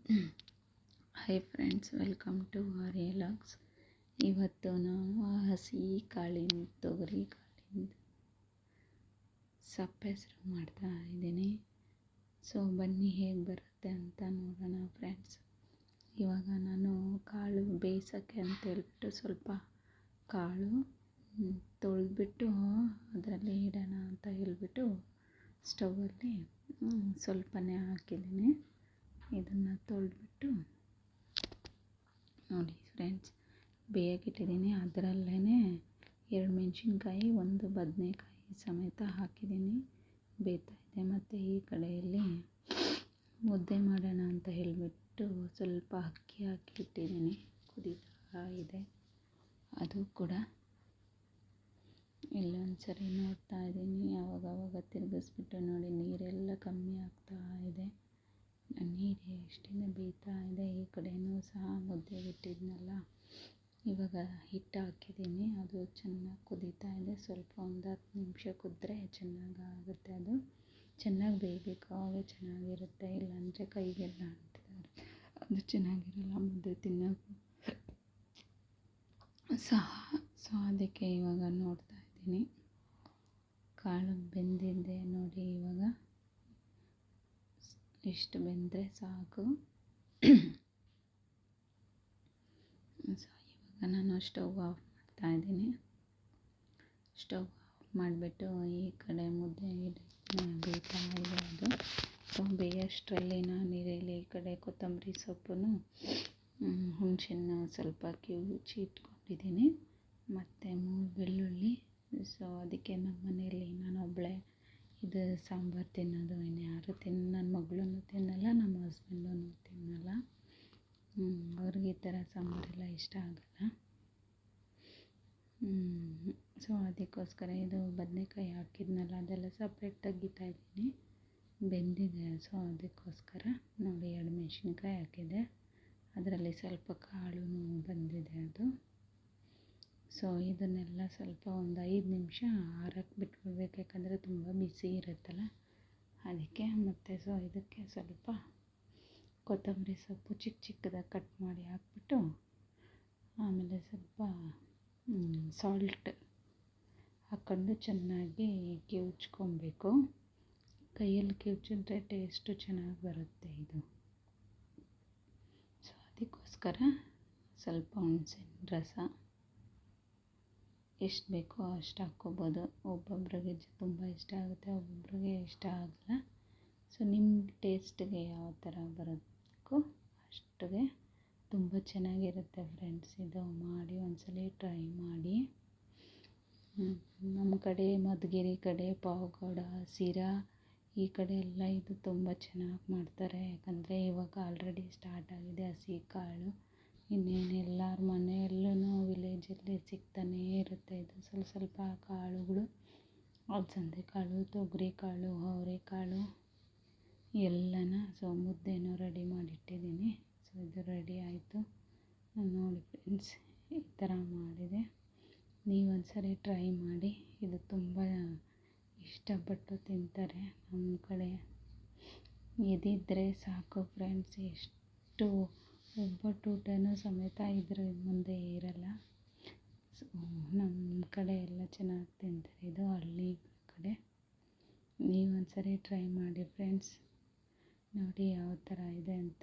Hi friends, welcome to Arya logs. ಇವತ್ತು ನಾವು ಹಸಿ ಕಾಳಿನ ತೊಗರಿ ಕಾಳಿಂದ ಸಪ್ಪೆ ಹೆಸರು ಮಾಡ್ತಾ ಇದ್ದೀನಿ. ಸೊ ಬನ್ನಿ ಹೇಗೆ ಬರುತ್ತೆ ಅಂತ ನೋಡೋಣ ಫ್ರೆಂಡ್ಸ್. ಇವಾಗ ನಾನು ಕಾಳು ಬೇಯಿಸೋಕ್ಕೆ ಅಂತ ಹೇಳ್ಬಿಟ್ಟು ಸ್ವಲ್ಪ ಕಾಳು ತೊಳೆದ್ಬಿಟ್ಟು ಅದರಲ್ಲಿ ಇಡೋಣ ಅಂತ ಹೇಳ್ಬಿಟ್ಟು ಸ್ಟವಲ್ಲಿ ಸ್ವಲ್ಪನೇ ಹಾಕಿದ್ದೀನಿ. ಇದನ್ನು ತೊಳೆದ್ಬಿಟ್ಟು ನೋಡಿ ಫ್ರೆಂಡ್ಸ್, ಬೇಯಕ್ಕಿಟ್ಟಿದ್ದೀನಿ. ಅದರಲ್ಲೇ 2 ಮೆಣಸಿನ್ಕಾಯಿ, 1 ಬದನೆಕಾಯಿ ಸಮೇತ ಹಾಕಿದ್ದೀನಿ, ಬೇಯ್ತಾಯಿದೆ. ಮತ್ತು ಈ ಕಡೆಯಲ್ಲಿ ಮುದ್ದೆ ಮಾಡೋಣ ಅಂತ ಹೇಳಿಬಿಟ್ಟು ಸ್ವಲ್ಪ ಅಕ್ಕಿ ಹಾಕಿ ಇಟ್ಟಿದ್ದೀನಿ, ಕುದೀತಾ ಇದೆ. ಅದು ಕೂಡ ಇಲ್ಲೊಂದು ಸರಿ ನೋಡ್ತಾ ಇದ್ದೀನಿ, ಆವಾಗವಾಗ ತಿರುಗಿಸ್ಬಿಟ್ಟು ನೋಡಿ ನೀರೆಲ್ಲ ಕಮ್ಮಿ ಆಗ್ತಾ ಇದೆ. ನೀರು ಎಷ್ಟಿಂದ ಬೇಯ್ತಾ ಇದೆ. ಈ ಕಡೆಯೂ ಸಹ ಮುದ್ದೆ ಇಟ್ಟಿದ್ನಲ್ಲ, ಇವಾಗ ಹಿಟ್ಟು ಹಾಕಿದ್ದೀನಿ, ಅದು ಚೆನ್ನಾಗಿ ಕುದೀತಾ ಇದೆ. ಸ್ವಲ್ಪ ಒಂದು 10 ನಿಮಿಷ ಕುದ್ರೆ ಚೆನ್ನಾಗಾಗುತ್ತೆ. ಅದು ಚೆನ್ನಾಗಿ ಬೇಯಬೇಕು, ಆವಾಗ ಚೆನ್ನಾಗಿರುತ್ತೆ. ಇಲ್ಲಾಂದರೆ ಕೈಗೆಲ್ಲ ಅಂಟಿದ್ದಾರೆ, ಅದು ಚೆನ್ನಾಗಿರಲ್ಲ ಮುದ್ದೆ ತಿನ್ನೋದು ಸಹ. ಸೊ ಅದಕ್ಕೆ ಇವಾಗ ನೋಡ್ತಾ ಇದ್ದೀನಿ, ಕಾಳು ಬೆಂದಿದೆ ನೋಡಿ. ಇವಾಗ ಇಷ್ಟು ಬೆಂದರೆ ಸಾಕು. ಸೊ ಇವಾಗ ನಾನು ಸ್ಟವ್ ಆಫ್ ಮಾಡ್ತಾ ಇದ್ದೀನಿ. ಸ್ಟವ್ ಆಫ್ ಮಾಡಿಬಿಟ್ಟು ಈ ಕಡೆ ಮುದ್ದೆ ಬೇಯ್ತಾ ಇದೆ. ಅದು ಸೊ ಬೇಯೋಷ್ಟರಲ್ಲಿ ನಾನು ಈ ಕಡೆ ಕೊತ್ತಂಬರಿ ಸೊಪ್ಪನ್ನು ಹುಣಸೆಹಣ್ಣು ಸ್ವಲ್ಪ ಕಿವುಚಿ ಇಟ್ಕೊಂಡಿದ್ದೀನಿ, ಮತ್ತು 3 ಬೆಳ್ಳುಳ್ಳಿ. ಸೊ ಅದಕ್ಕೆ ನಮ್ಮ ಮನೆಯಲ್ಲಿ ನಾನು ಒಬ್ಬಳೇ ಇದು ಸಾಂಬಾರು ತಿನ್ನೋದು, ಇನ್ಯಾರು ನನ್ನ ಮಗಳೂ ತಿನ್ನಲ್ಲ, ನಮ್ಮ ಹಸ್ಬೆಂಡೂ ತಿನ್ನಲ್ಲ. ಅವ್ರಿಗೆ ಈ ಥರ ಸಾಂಬಾರೆಲ್ಲ ಇಷ್ಟ ಆಗಲ್ಲ. ಸೊ ಅದಕ್ಕೋಸ್ಕರ ಇದು ಬದನೆಕಾಯಿ ಹಾಕಿದ್ನಲ್ಲ, ಅದೆಲ್ಲ ಸಪ್ರೇಟ್ ತೆಗಿತಾ ಇದ್ದೀನಿ, ಬೆಂದಿದೆ. ಸೊ ಅದಕ್ಕೋಸ್ಕರ ನೋಡಿ 2 ಮೆಣಸಿನ್ಕಾಯಿ ಹಾಕಿದೆ, ಅದರಲ್ಲಿ ಸ್ವಲ್ಪ ಕಾಳು ಬಂದಿದೆ ಅದು. ಸೊ ಇದನ್ನೆಲ್ಲ ಸ್ವಲ್ಪ ಒಂದು 5 ನಿಮಿಷ ಆರಕ್ಕೆ ಬಿಟ್ಬಿಡ್ಬೇಕು, ಯಾಕಂದರೆ ತುಂಬ ಬಿಸಿ ಇರುತ್ತಲ್ಲ ಅದಕ್ಕೆ. ಮತ್ತು ಸೊ ಇದಕ್ಕೆ ಸ್ವಲ್ಪ ಕೊತ್ತಂಬರಿ ಸೊಪ್ಪು ಚಿಕ್ಕ ಚಿಕ್ಕದಾಗಿ ಕಟ್ ಮಾಡಿ ಹಾಕ್ಬಿಟ್ಟು, ಆಮೇಲೆ ಸ್ವಲ್ಪ ಸಾಲ್ಟ್ ಹಾಕ್ಕೊಂಡು ಚೆನ್ನಾಗಿ ಕಿವುಚ್ಕೊಬೇಕು. ಕೈಯಲ್ಲಿ ಕಿವುಚಿದ್ರೆ ಟೇಸ್ಟು ಚೆನ್ನಾಗಿ ಬರುತ್ತೆ ಇದು. ಸೊ ಅದಕ್ಕೋಸ್ಕರ ಸ್ವಲ್ಪ ಹುಣಸೆಹಣ್ಣು ರಸ ಎಷ್ಟು ಬೇಕೋ ಅಷ್ಟು ಹಾಕ್ಕೋಬೋದು. ಒಬ್ಬೊಬ್ರಿಗೆ ತುಂಬ ಇಷ್ಟ ಆಗುತ್ತೆ, ಒಬ್ಬೊಬ್ರಿಗೆ ಇಷ್ಟ ಆಗಲ್ಲ. ಸೊ ನಿಮ್ಮ ಟೇಸ್ಟಿಗೆ ಯಾವ ಥರ ಬರಬೇಕೋ ಅಷ್ಟಿಗೆ ತುಂಬ ಚೆನ್ನಾಗಿರುತ್ತೆ ಫ್ರೆಂಡ್ಸ್. ಇದು ಮಾಡಿ ಒಂದ್ಸಲ ಟ್ರೈ ಮಾಡಿ. ನಮ್ಮ ಕಡೆ ಮಧುಗಿರಿ ಕಡೆ ಪಾವಗಡ, ಸಿರಾ ಈ ಕಡೆ ಎಲ್ಲ ಇದು ತುಂಬ ಚೆನ್ನಾಗಿ ಮಾಡ್ತಾರೆ, ಯಾಕಂದರೆ ಇವಾಗ ಆಲ್ರೆಡಿ ಸ್ಟಾರ್ಟ್ ಆಗಿದೆ ಹಸಿ ಕಾಳು. ಇನ್ನೇನು ಎಲ್ಲರ ಮನೆಯಲ್ಲೂ ವಿಲೇಜಲ್ಲಿ ಸಿಗ್ತಾನೇ ಇರುತ್ತೆ ಇದು ಸ್ವಲ್ಪ ಕಾಳುಗಳು. ಅಲಸಂದೆ ಕಾಳು, ತೊಗರಿ ಕಾಳು, ಅವರೆಕಾಳು ಎಲ್ಲನ. ಸೊ ಮುದ್ದೆನೂ ರೆಡಿ ಮಾಡಿಟ್ಟಿದ್ದೀನಿ. ಸೊ ಇದು ರೆಡಿ ಆಯಿತು ನೋಡಿ ಫ್ರೆಂಡ್ಸ್, ಈ ಥರ ಮಾಡಿದೆ. ನೀವೊಂದ್ಸರಿ ಟ್ರೈ ಮಾಡಿ, ಇದು ತುಂಬ ಇಷ್ಟಪಟ್ಟು ತಿಂತಾರೆ ನಮ್ಮ ಕಡೆ. ಇದಿದ್ದರೆ ಸಾಕು ಫ್ರೆಂಡ್ಸ್, ಎಷ್ಟು ಒಬ್ಬಟ್ಟು ಊಟನೂ ಸಮೇತ ಇದ್ರ ಮುಂದೆ ಇರಲ್ಲ. ಸೊ ನಮ್ಮ ಕಡೆ ಎಲ್ಲ ಚೆನ್ನಾಗಿ ತಿಂತಾರೆ, ಇದು ಹಳ್ಳಿ ಕಡೆ. ನೀವೊಂದ್ಸರಿ ಟ್ರೈ ಮಾಡಿ ಫ್ರೆಂಡ್ಸ್, ನೋಡಿ ಯಾವ ಥರ ಇದೆ ಅಂತ.